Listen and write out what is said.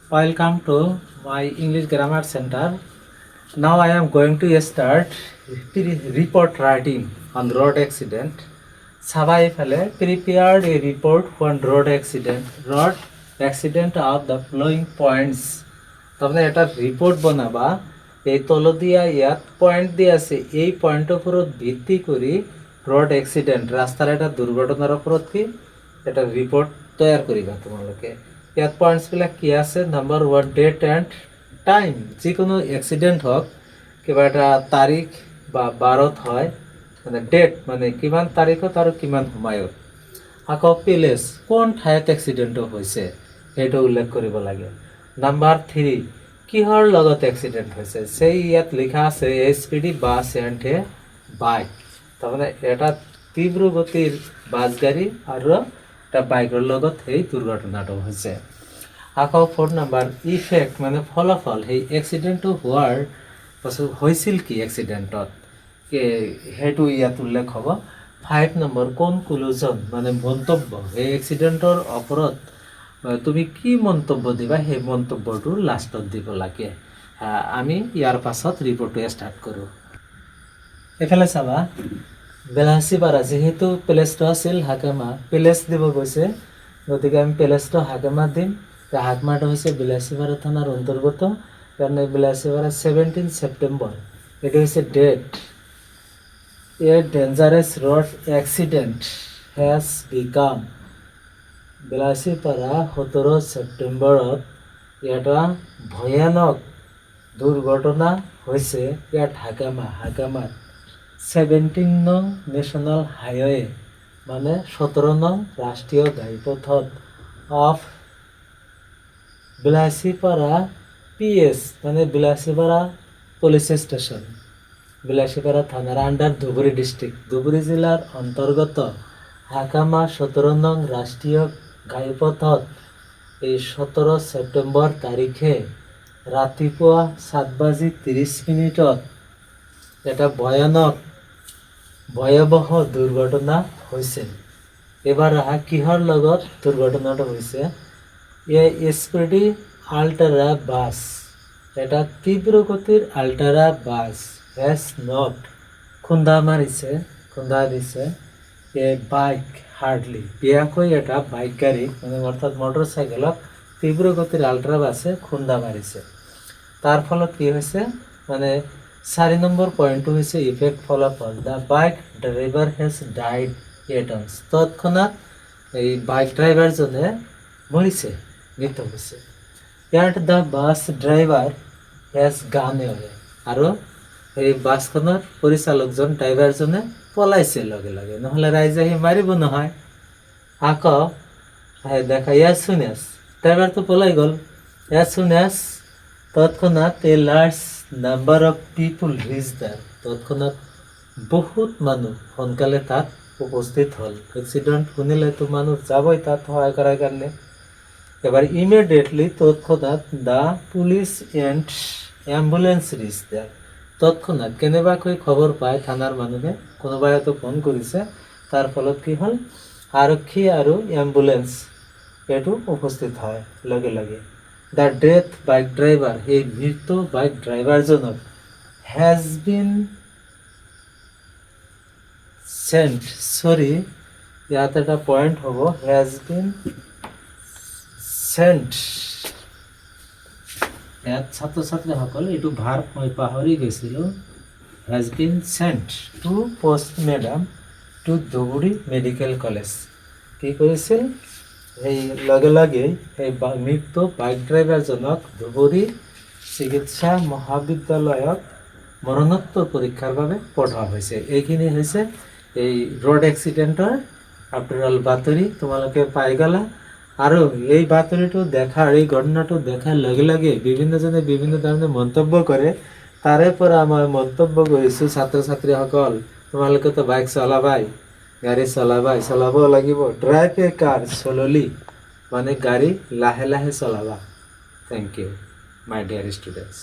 Welcome to my English Grammar Center. Now I am going to start report writing on road accident. Sabai phale prepared a report on road accident. Road accident of the following points. তাহলে এটা report বানাবা এই তলদিয়া ইয়াত point দিয়ে আছে এই পয়েন্টের উপর ভিত্তি করে রোড অ্যাক্সিডেন্ট রাস্তার একটা দুর্ঘটনার উপর কি এটা রিপোর্ট তৈয়ার করিবা তোমালোকে ইয়াত পয়েন্টসবিলাক কি আছে নাম্বার 1 ডেট এন্ড টাইম যিকোনো অ্যাক্সিডেন্ট হোক কিবা এটা তারিখ বা বাৰত হয় মানে ডেট মানে কিমান তাৰিখত আৰু কিমান সময়ত আকৌ প্লেস কোন ঠাইত এক্সিডেন্ট হৈছে সেইটো উল্লেখ কৰিব লাগে নাম্বাৰ 3 কিহৰ লগত এক্সিডেন্ট হৈছে সেই ইয়াত লিখা আছে এসপিডি বাস এন্ড এ বাইক তাৰমানে এটা তীব্ৰ গতিৰ বাস গাড়ী আৰু এটা বাইকৰ লগত এই দুৰ্ঘটনাটো হৈছে আকৌ 4 নাম্বাৰ ইফেক্ট মানে ফলাফল এই এক্সিডেন্টটো হোৱাৰ পাছত হৈছিল কি এক্সিডেন্টত সেইটো ইয়াত উল্লেখ হ'ব 5 নম্বৰ কনক্লুজন মানে মন্তব্য এই এক্সিডেন্টৰ ওপৰত তুমি কি মন্তব্য দিবা সেই মন্তব্যটো লাষ্টত দিব লাগে আমি ইয়াৰ পাছত ৰিপৰ্টটো ষ্টাৰ্ট কৰোঁ এফালে চাবা বেলাসীপাৰা যেহেতু প্লেসটো আছিল হাকামা প্লেস দিব গৈছে গতিকে আমি প্লেসটো হাকামা দিম হাকামাটো হৈছে বেলাসীপাৰা থানাৰ অন্তৰ্গত কাৰণে বেলাসীপাৰা 17 সেপ্টেম্বৰ এটা হৈছে date a dangerous road accident has become Belasipara 17 সেপ্টেম্বৰত এটা ভয়ানক দুৰ্ঘটনা হৈছে ইয়াত হাকামাত 17 নং নেশ্যনেল হাইৱে মানে 17 নং ৰাষ্ট্ৰীয় ঘাইপথত অফ বেলাসীপাৰা পিএস মানে বেলাসীপাৰা পুলিশ স্টেশন বেলাসীপাৰা থানাৰ আণ্ডাৰ ধুবুৰী ডিষ্ট্ৰিক্ট ধুবুৰী জিলাৰ অন্তৰ্গত হাকামা 17 নং ৰাষ্ট্ৰীয় ঘাইপথত এই 17 সেপ্টেম্বৰ তাৰিখে ৰাতিপুৱা 7:30 এটা ভয়াবহ দুৰ্ঘটনা হৈছিল এবাৰ কিহৰ লগত দুৰ্ঘটনাটো হৈছে এসপিডি আল্ট্ৰা বাস এটা তীব্ৰ গতিৰ আল্ট্ৰা বাস হেজ নট খুন্দা দিছে এ বাইক হাৰ্ডলি বিয়াকৈ এটা বাইক গাড়ী মানে অৰ্থাৎ মটৰচাইকেলক তীব্ৰ গতিৰ আল্ট্ৰা বাছে খুন্দা মাৰিছে তাৰ ফলত কি হৈছে মানে 4 নম্বৰ পইণ্টটো হৈছে ইফেক্ট ফলাফল the bike driver has died at once তৎক্ষণাত এই বাইক ড্ৰাইভাৰজনে মৰিছে মৃত্যু হৈছে ইয়াত দ্য বাছ ড্ৰাইভাৰ হেজ গান এৱে আৰু এই বাছখনৰ পৰিচালকজন ড্ৰাইভাৰজনে পলাইছে লগে লগে নহ'লে ৰাইজে আহি মাৰিব নহয় আকৌ দেখা ইয়াত শুনেছ ড্ৰাইভাৰটো পলাই গ'ল ইয়াত শুনেছ তৎক্ষণাত a large number of people reach there তৎক্ষণাত বহুত মানুহ সোনকালে তাত উপস্থিত হ'ল এক্সিডেণ্ট শুনিলেতো মানুহ যাবই তাত সহায় কৰাৰ কাৰণে এবাৰ ইমিডিয়েটলি তৎক্ষণাত the police and ambulance reach there তৎক্ষণাত কেনেবাকৈ খবৰ পায় থানাৰ মানুহে কোনোবাই হয়তো ফোন কৰিছে তাৰ ফলত কি হ'ল আৰক্ষী আৰু এম্বুলেন্স এইটো উপস্থিত হয় লগে লগে দ্য ডেথ বাইক ড্ৰাইভাৰ এই মৃত বাইক ড্ৰাইভাৰজনক হেজ বিন সেন্ট ইয়াত এটা পইণ্ট হ'ব হেজ বিন সেন্ট ইয়াত ছাত্ৰ ছাত্ৰীসকল এইটো ভাৰ মই পাহৰি গৈছিলোঁ has been sent to post madam to Dhubri medical college কি কৰিছিল এই লগে লগে এই মৃত বাইক ড্ৰাইভাৰজনক ধুবুৰী চিকিৎসা মহাবিদ্যালয়ত মৰণোত্তৰ পৰীক্ষাৰ বাবে পঠোৱা হৈছে এইখিনি হৈছে এই ৰোড এক্সিডেণ্টৰ আফটাৰ বাতৰি তোমালোকে পাই গ'লা আৰু এই বাতৰিটো দেখাৰ এই ঘটনাটো দেখাৰ লগে লগে বিভিন্নজনে বিভিন্ন ধৰণে মন্তব্য কৰে তাৰে পৰা মই মন্তব্য কৰিছোঁ ছাত্ৰ ছাত্ৰীসকল তোমালোকেতো বাইক চলাবাই গাড়ী চলাব লাগিব ড্ৰাইভ এ কাৰ স্ল'লি মানে গাড়ী লাহে লাহে চলাবা thank you my dear students